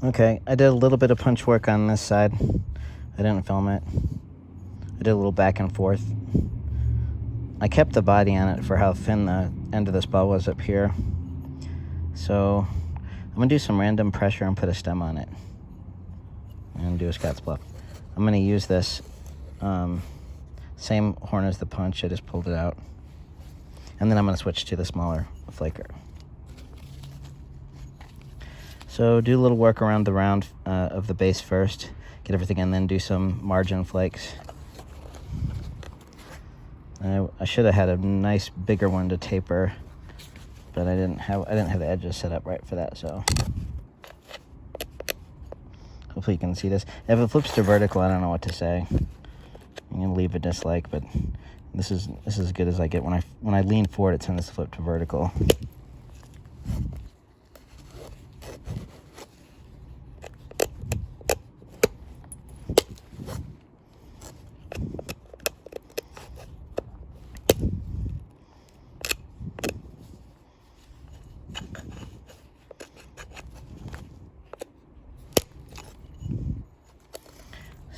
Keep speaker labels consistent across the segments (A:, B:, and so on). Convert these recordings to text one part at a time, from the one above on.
A: Okay, I did a little bit of punch work on this side. I didn't film it. I did a little back and forth. I kept the body on it for how thin the end of this ball was up here. So I'm gonna do some random pressure and put a stem on it. And do a scottsbluff. I'm gonna use this same horn as the punch. I just pulled it out. And then I'm gonna switch to the smaller flaker. So do a little work around the round of the base first. Get everything in, then do some margin flakes. I should have had a nice bigger one to taper, but I didn't have the edges set up right for that, so hopefully you can see this. If it flips to vertical, I don't know what to say. I'm gonna leave a dislike, but this is as good as I get. When I lean forward, it tends to flip to vertical.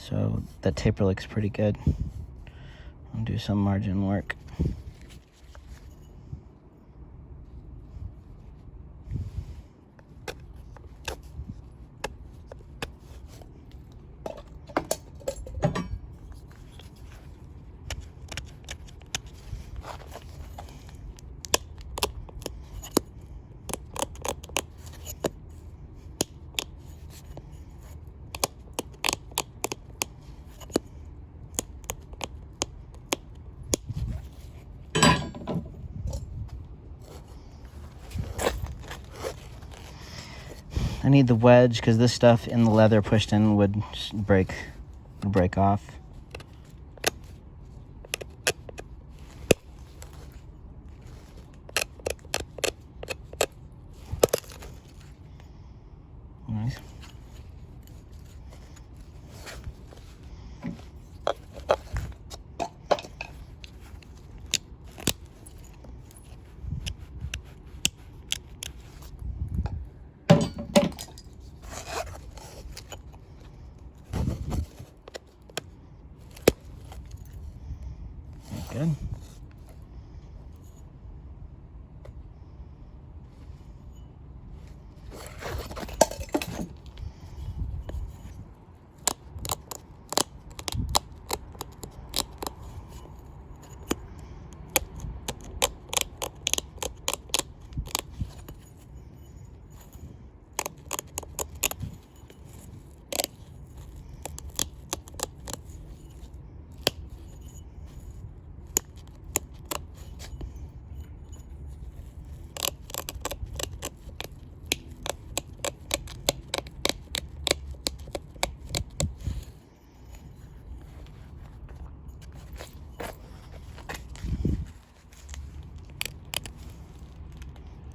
A: So that taper looks pretty good. I'll do some margin work. I need the wedge because this stuff in the leather pushed in would break off. Nice. Good.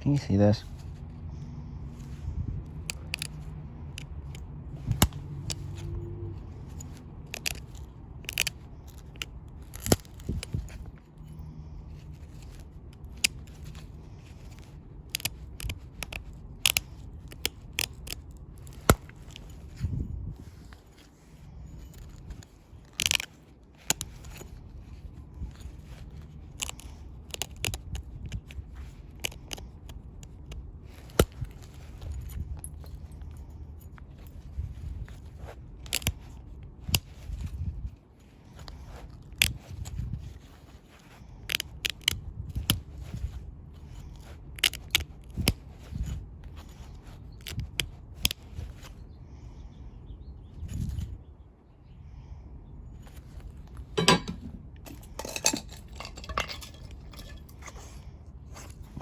A: Can you see this?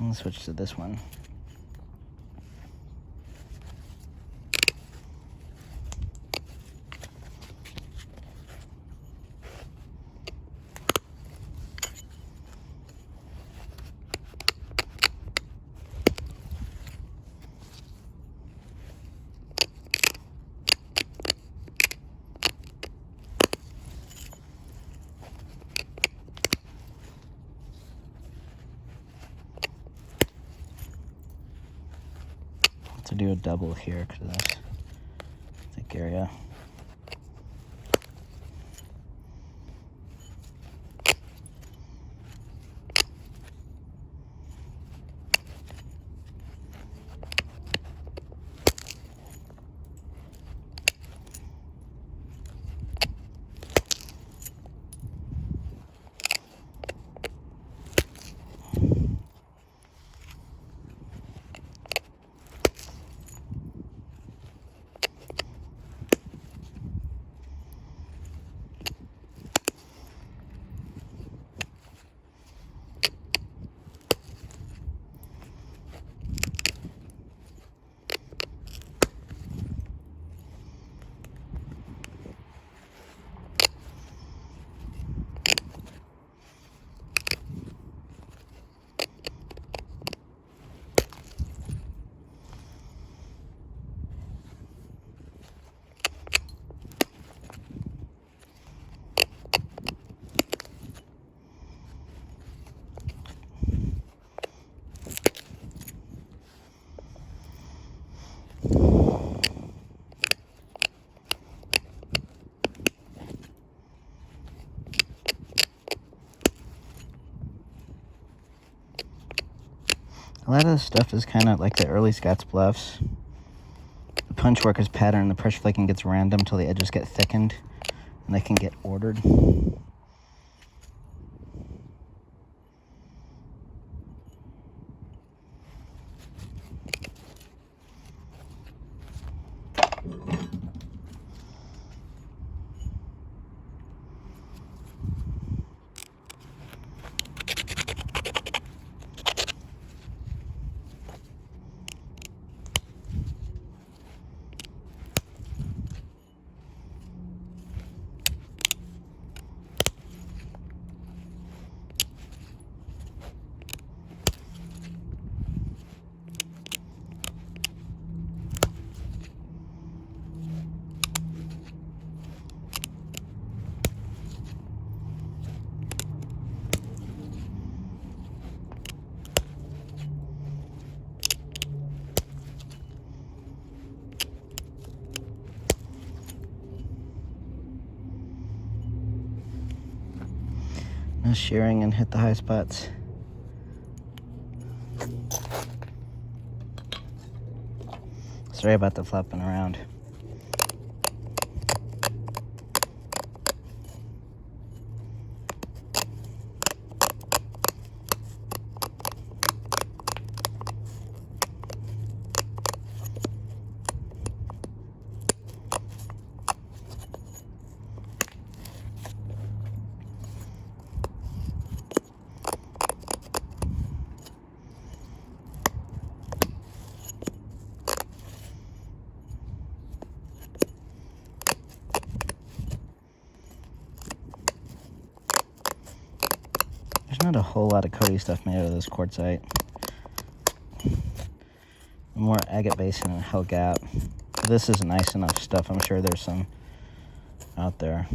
A: I'll switch to this one. To do a double here because of this. neck area. A lot of this stuff is kind of like the early scottsbluffs. The punch work is patterned, the pressure flaking gets random until the edges get thickened and they can get ordered. No shearing and hit the high spots. Sorry about the flopping around. There's not a whole lot of Cody stuff made out of this quartzite. More agate basin and hell gap. This is nice enough stuff. I'm sure there's some out there.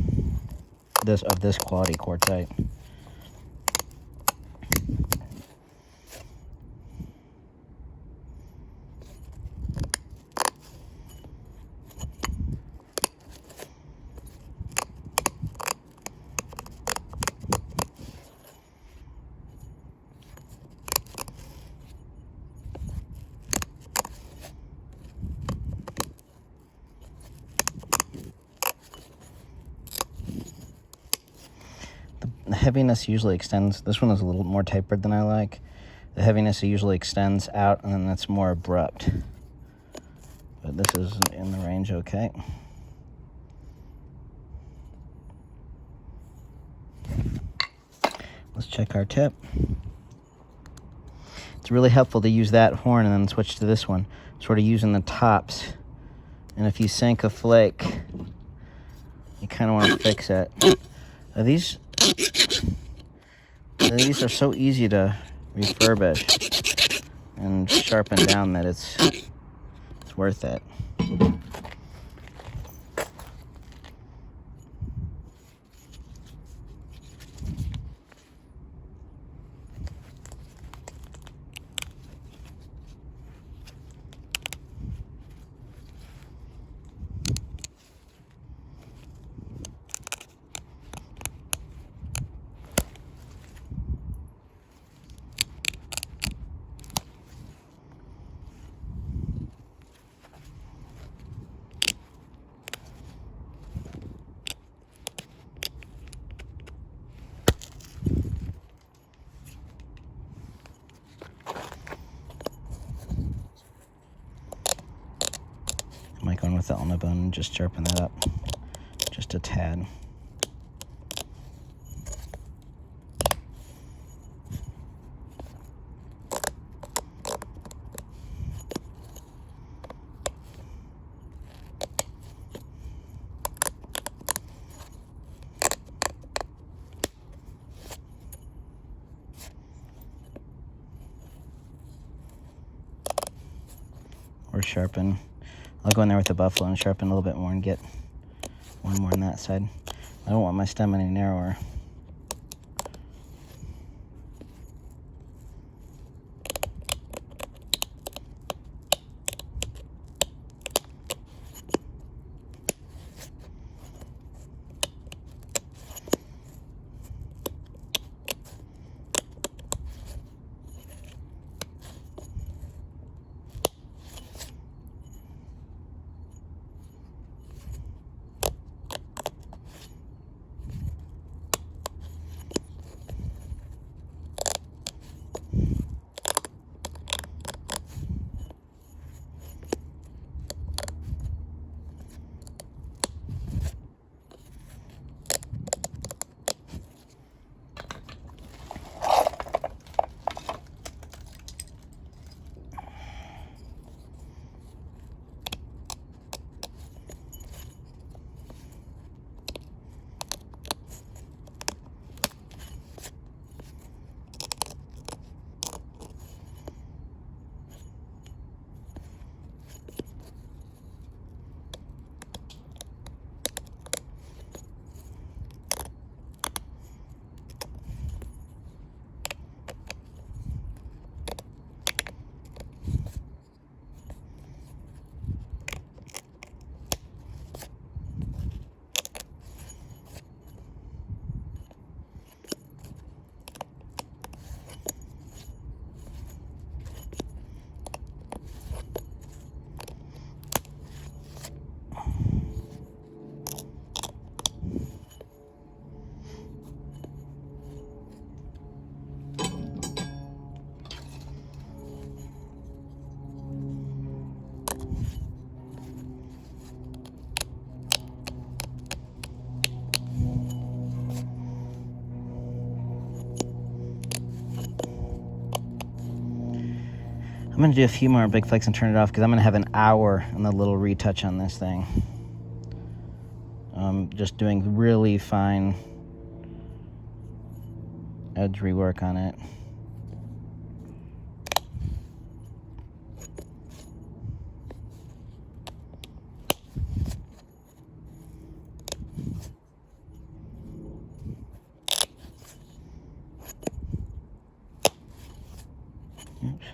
A: Of this quality quartzite. The heaviness usually extends. This one is a little more tapered than I like. The heaviness usually extends out and then it's more abrupt. But this is in the range okay. Let's check our tip. It's really helpful to use that horn and then switch to this one. Sort of using the tops. And if you sink a flake, you kind of want to fix it. These are so easy to refurbish and sharpen down that it's worth it. might go in with the ulna bone and just sharpen that up just a tad. Or sharpen. I'll go in there with the buffalo and sharpen a little bit more and get one more on that side. I don't want my stem any narrower. I'm going to do a few more big flicks and turn it off because I'm going to have an hour on the little retouch on this thing. Just doing really fine edge rework on it. Oops.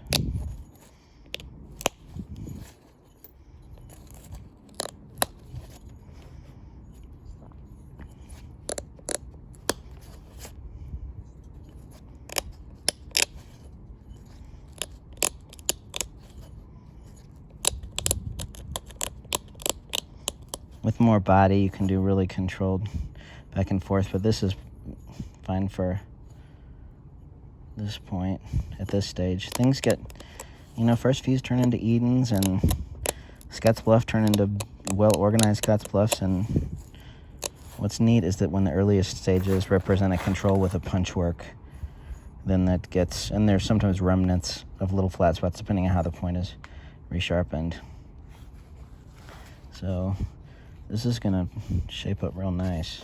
A: With more body, you can do really controlled back and forth, but this is fine for this point, at this stage. Things get, first views turn into Edens, and scottsbluff turn into well-organized scottsbluffs, and what's neat is that when the earliest stages represent a control with a punch work, then that gets, and there's sometimes remnants of little flat spots depending on how the point is resharpened. So this is gonna shape up real nice.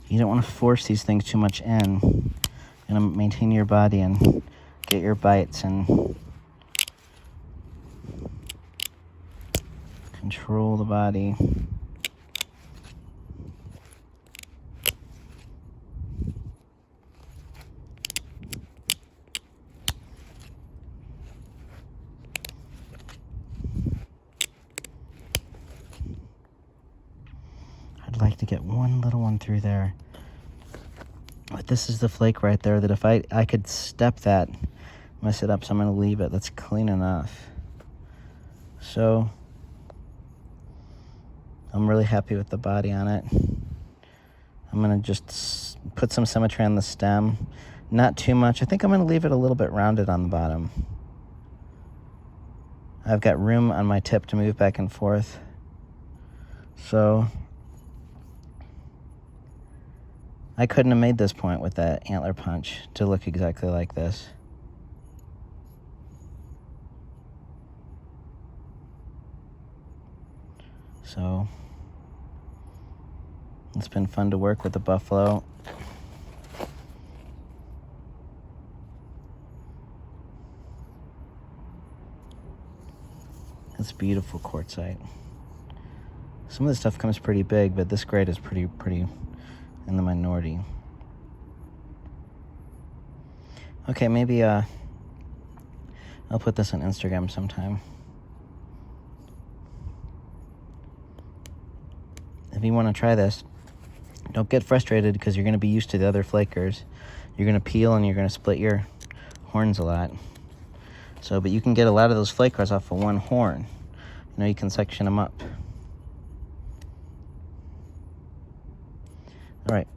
A: You don't want to force these things too much in. You're going to maintain your body and get your bites and control the body. I'd like to get one little one through there with But this is the flake right there that if I could step that, mess it up, so I'm going to leave it. That's clean enough. So I'm really happy with the body on it. I'm going to just put some symmetry on the stem. Not too much. I think I'm going to leave it a little bit rounded on the bottom. I've got room on my tip to move back and forth. So I couldn't have made this point with that antler punch to look exactly like this. So it's been fun to work with the buffalo. It's beautiful quartzite. Some of the stuff comes pretty big, but this grade is pretty in the minority. Okay, maybe I'll put this on Instagram sometime. If you want to try this, don't get frustrated because you're going to be used to the other flakers. You're going to peel and you're going to split your horns a lot. So, but you can get a lot of those flakers off of one horn. You know, you can section them up. All right.